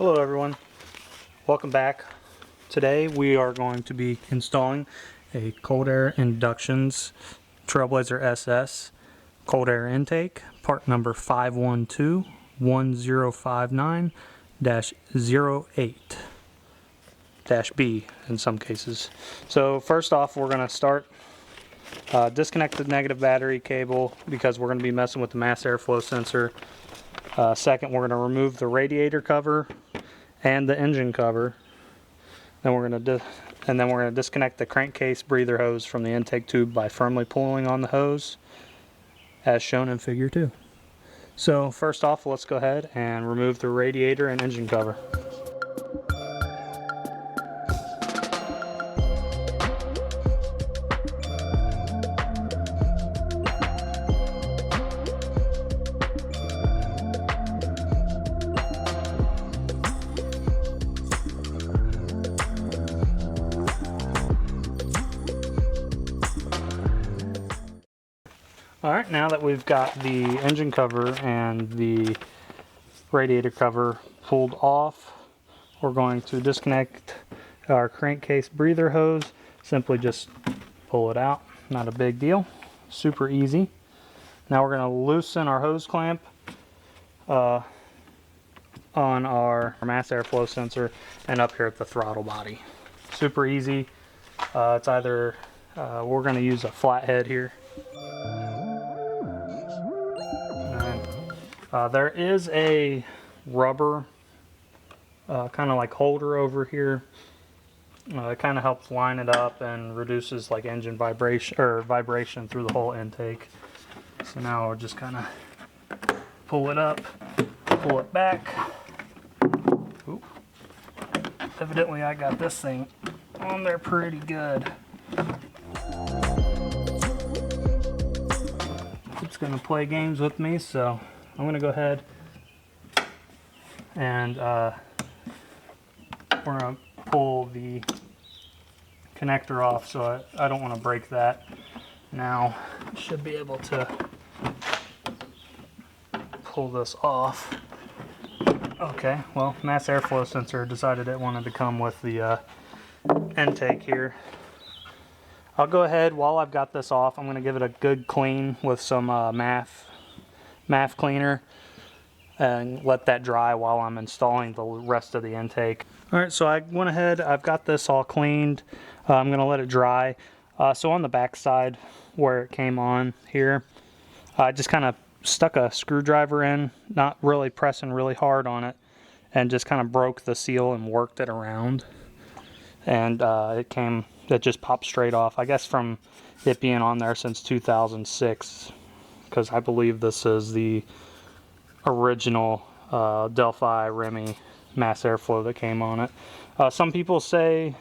Hello everyone, welcome back. Today we are going to be installing a Cold Air Inductions Trailblazer SS cold air intake, part number 512-1059-08-B in some cases. So first off, we're going to start disconnect the negative battery cable because we're going to be messing with the mass airflow sensor. Second, we're going to remove the radiator cover and the engine cover. Then we're going to disconnect the crankcase breather hose from the intake tube by firmly pulling on the hose, as shown in Figure 2. So first off, let's go ahead and remove the radiator and engine cover. Alright, now that we've got the engine cover and the radiator cover pulled off, we're going to disconnect our crankcase breather hose. Simply just pull it out, not a big deal, super easy. Now we're going to loosen our hose clamp on our mass airflow sensor and up here at the throttle body. Super easy. It's either, we're going to use a flathead here. There is a rubber kind of like holder over here. It kind of helps line it up and reduces like engine vibration through the whole intake. So now we'll just kind of pull it up, pull it back. Oop. Evidently I got this thing on there pretty good. It's going to play games with me, so I'm going to go ahead and we're going to pull the connector off, so I don't want to break that. Now I should be able to pull this off. Okay, well, mass airflow sensor decided it wanted to come with the intake here. I'll go ahead, while I've got this off, I'm going to give it a good clean with some MAF cleaner and let that dry while I'm installing the rest of the intake. Alright, so I went ahead, I've got this all cleaned. I'm going to let it dry. So on the back side where it came on here, I just kind of stuck a screwdriver in, not really pressing really hard on it, and just kind of broke the seal and worked it around. And it just popped straight off, I guess from it being on there since 2006. Because I believe this is the original Delphi Remy mass airflow that came on it. Some people say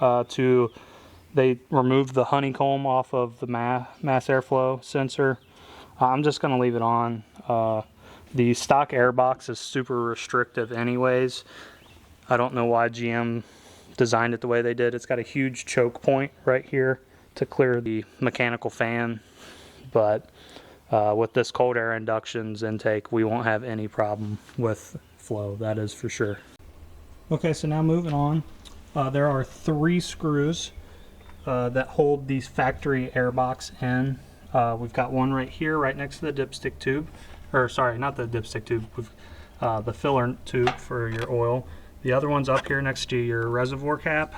they removed the honeycomb off of the mass airflow sensor. I'm just going to leave it on. The stock airbox is super restrictive anyways. I don't know why GM designed it the way they did. It's got a huge choke point right here to clear the mechanical fan, but with this cold air inductions intake, we won't have any problem with flow, that is for sure. Okay, so now moving on, there are 3 screws that hold these factory airbox in. We've got one right here, right next to the dipstick tube, or sorry, not the dipstick tube, the filler tube for your oil. The other one's up here next to your reservoir cap,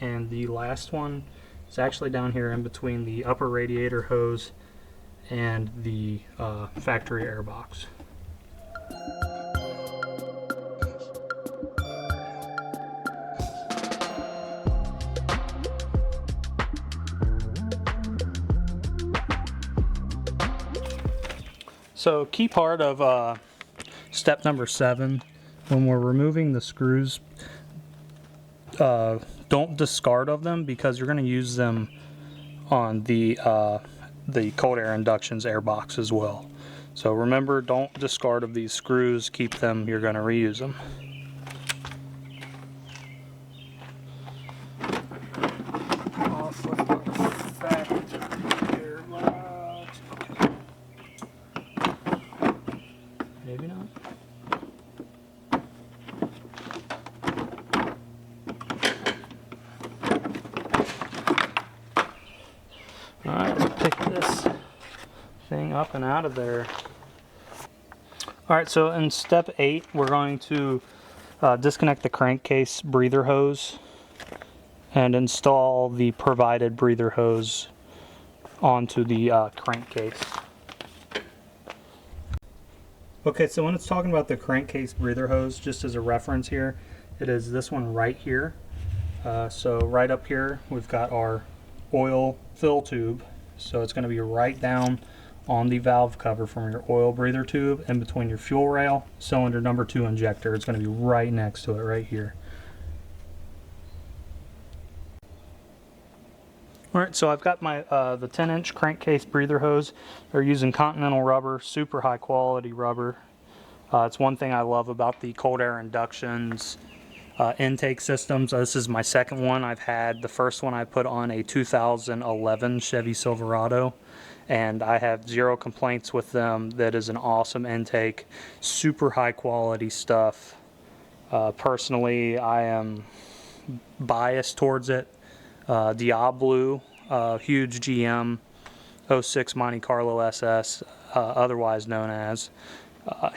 and the last one is actually down here in between the upper radiator hose and the factory airbox. So key part of step number 7, when we're removing the screws, don't discard of them because you're going to use them on the cold air inductions airbox as well. So remember, don't discard of these screws, keep them, you're going to reuse them. Off with the factory airbox. Maybe not. Alright, let's pick this thing up and out of there. Alright, so in step 8, we're going to disconnect the crankcase breather hose and install the provided breather hose onto the crankcase. Okay, so when it's talking about the crankcase breather hose, just as a reference here, it is this one right here. So right up here, we've got our oil fill tube. So it's going to be right down on the valve cover from your oil breather tube and between your fuel rail, cylinder number 2 injector. It's going to be right next to it right here. Alright, so I've got my the 10-inch crankcase breather hose. They're using Continental rubber, super high quality rubber. It's one thing I love about the cold air inductions intake systems. This is my second one I've had. The first one I put on a 2011 Chevy Silverado, and I have zero complaints with them. That is an awesome intake, super high quality stuff. Personally, I am biased towards it. Diablo, huge GM 06 Monte Carlo SS, otherwise known as.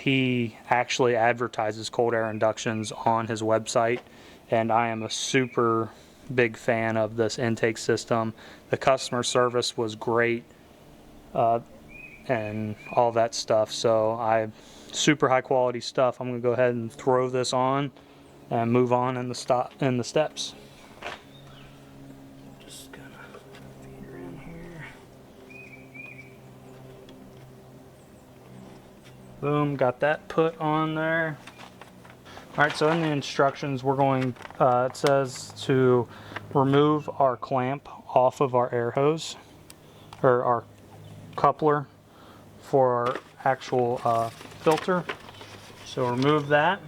He actually advertises cold air inductions on his website, and I am a super big fan of this intake system. The customer service was great, and all that stuff. So super high quality stuff. I'm going to go ahead and throw this on and move on in the steps. Just gonna feed her in here. Boom, got that put on there. Alright, so in the instructions we're going, it says to remove our clamp off of our air hose, or our coupler for our actual filter. So remove that.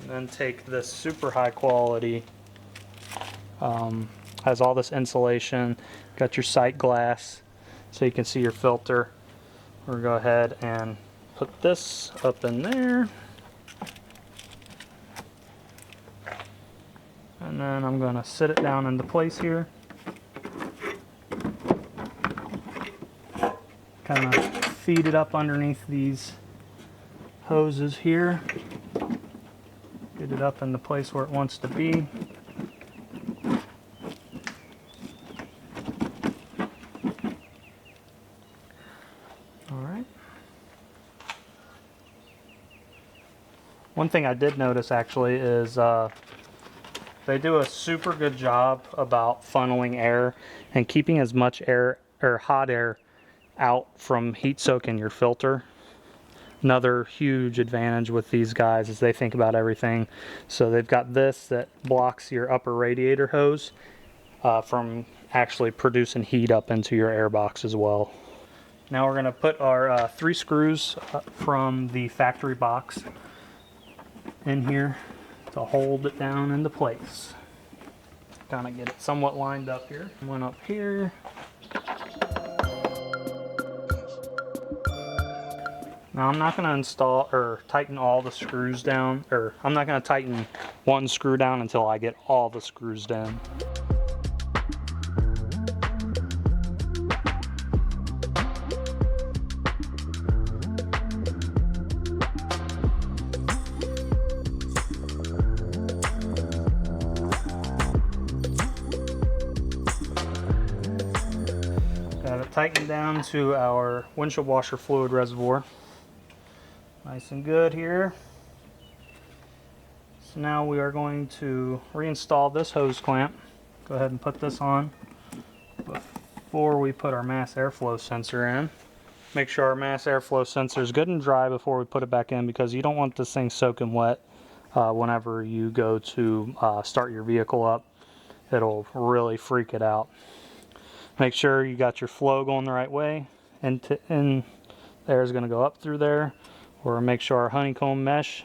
And then take this super high quality, has all this insulation, got your sight glass so you can see your filter. We're going to go ahead and put this up in there. And then I'm going to sit it down into place here. Kind of feed it up underneath these hoses here. Get it up in the place where it wants to be. Alright. One thing I did notice actually is they do a super good job about funneling air and keeping as much air or hot air out from heat soaking your filter. Another huge advantage with these guys is they think about everything. So they've got this that blocks your upper radiator hose from actually producing heat up into your air box as well. Now we're going to put our 3 screws from the factory box in here to hold it down into place. Kind of get it somewhat lined up here. One up here. Now I'm not going to install or tighten all the screws down, or I'm not going to tighten one screw down until I get all the screws down. Got it tightened down to our windshield washer fluid reservoir. Nice and good here. So now we are going to reinstall this hose clamp. Go ahead and put this on before we put our mass airflow sensor in. Make sure our mass airflow sensor is good and dry before we put it back in, because you don't want this thing soaking wet whenever you go to start your vehicle up. It'll really freak it out. Make sure you got your flow going the right way, and air is going to go up through there. Or make sure our honeycomb mesh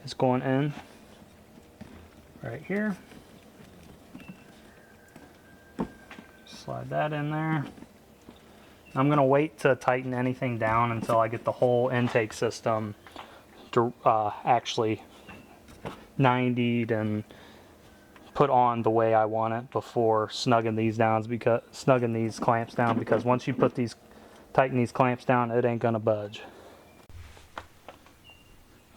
is going in right here. Slide that in there. I'm going to wait to tighten anything down until I get the whole intake system to, actually 90'd and put on the way I want it before snugging these clamps down, because once you tighten these clamps down, it ain't gonna budge.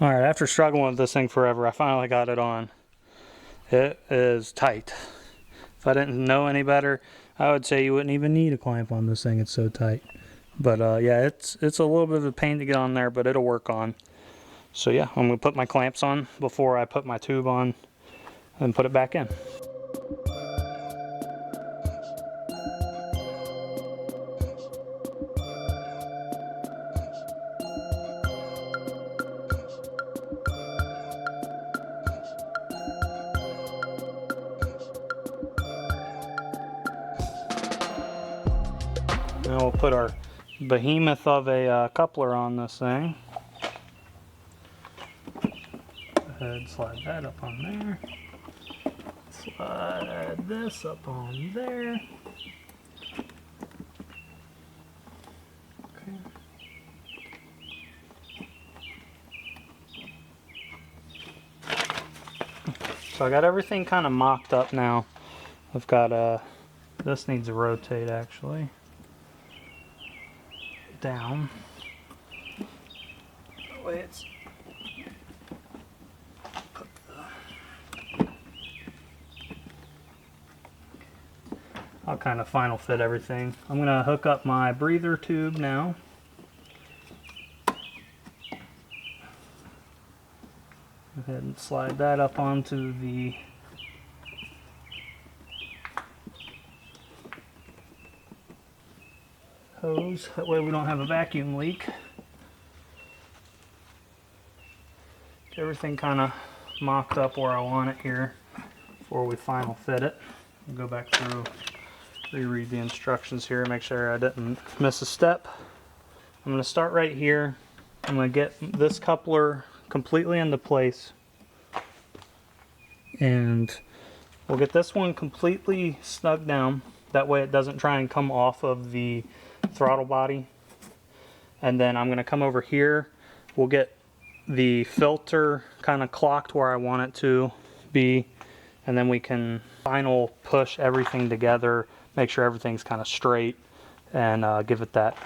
All right, after struggling with this thing forever, I finally got it on. It is tight. If I didn't know any better, I would say you wouldn't even need a clamp on this thing. It's so tight. But yeah, it's a little bit of a pain to get on there, but it'll work on. So yeah, I'm gonna put my clamps on before I put my tube on and put it back in. Now we'll put our behemoth of a coupler on this thing. Go ahead, slide that up on there. Slide this up on there. Okay. So I got everything kind of mocked up now. I've got this needs to rotate actually. Down. That way it's I'll kind of final fit everything. I'm gonna hook up my breather tube now. Go ahead and slide that up onto the hose. That way we don't have a vacuum leak. Get everything kind of mocked up where I want it here before we final fit it. I'll go back through, reread the instructions here, make sure I didn't miss a step. I'm going to start right here. I'm going to get this coupler completely into place, and we'll get this one completely snug down. That way it doesn't try and come off of the throttle body. And then I'm going to come over here. We'll get the filter kind of clocked where I want it to be, and then we can final push everything together, make sure everything's kind of straight, and give it that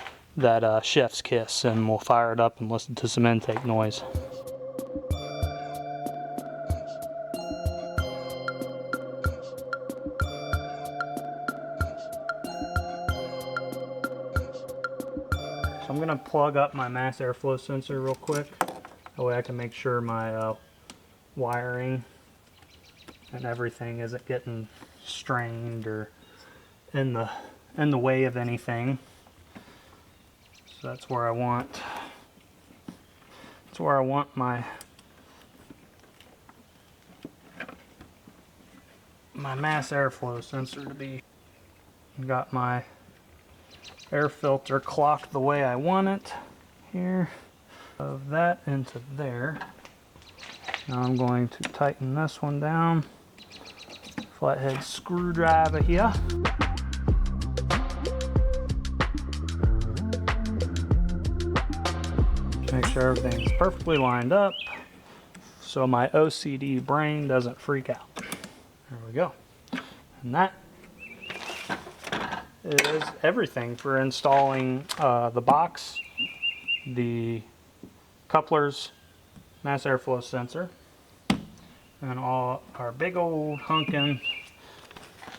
chef's kiss, and we'll fire it up and listen to some intake noise. I'm going to plug up my mass airflow sensor real quick. That way I can make sure my wiring and everything isn't getting strained or in the way of anything. So that's where I want my mass airflow sensor to be. Got my air filter clocked the way I want it here. Of that into there. Now I'm going to tighten this one down. Flathead screwdriver here. Make sure everything's perfectly lined up so my OCD brain doesn't freak out. There we go. And that is everything for installing the box, the couplers, mass airflow sensor, and all our big old hunkin'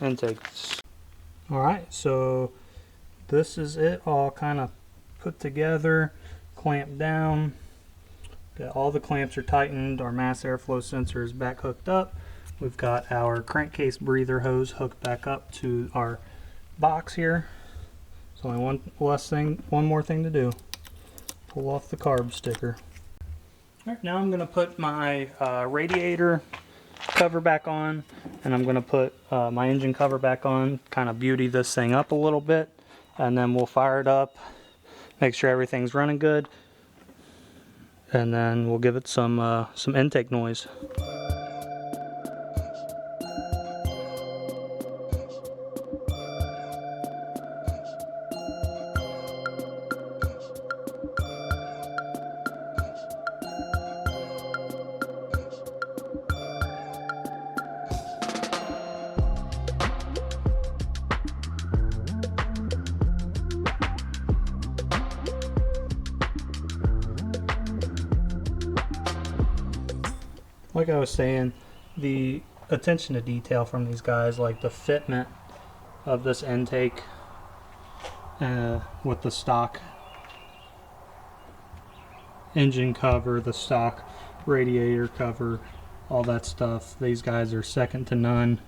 intakes. Alright, so this is it all kind of put together, clamped down. All the clamps are tightened, our mass airflow sensor is back hooked up. We've got our crankcase breather hose hooked back up to our box here. So only one more thing to do. Pull off the carb sticker. Alright, now I'm going to put my radiator cover back on, and I'm going to put my engine cover back on, kind of beauty this thing up a little bit, and then we'll fire it up, make sure everything's running good, and then we'll give it some intake noise. Like I was saying, the attention to detail from these guys, like the fitment of this intake with the stock engine cover, the stock radiator cover, all that stuff. These guys are second to none.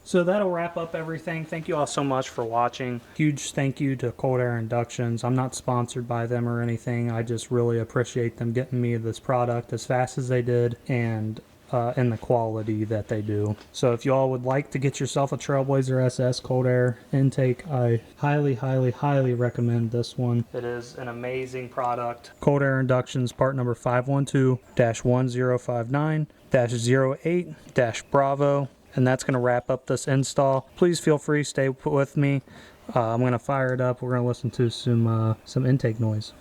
So that'll wrap up everything. Thank you all so much for watching. Huge thank you to Cold Air Inductions. I'm not sponsored by them or anything. I just really appreciate them getting me this product as fast as they did and in the quality that they do. So if you all would like to get yourself a Trailblazer SS cold air intake, I highly recommend this one. It is an amazing product. Cold Air Inductions part number 512-1059-08-Bravo. And that's going to wrap up this install. Please feel free, stay with me. I'm going to fire it up. We're going to listen to some intake noise.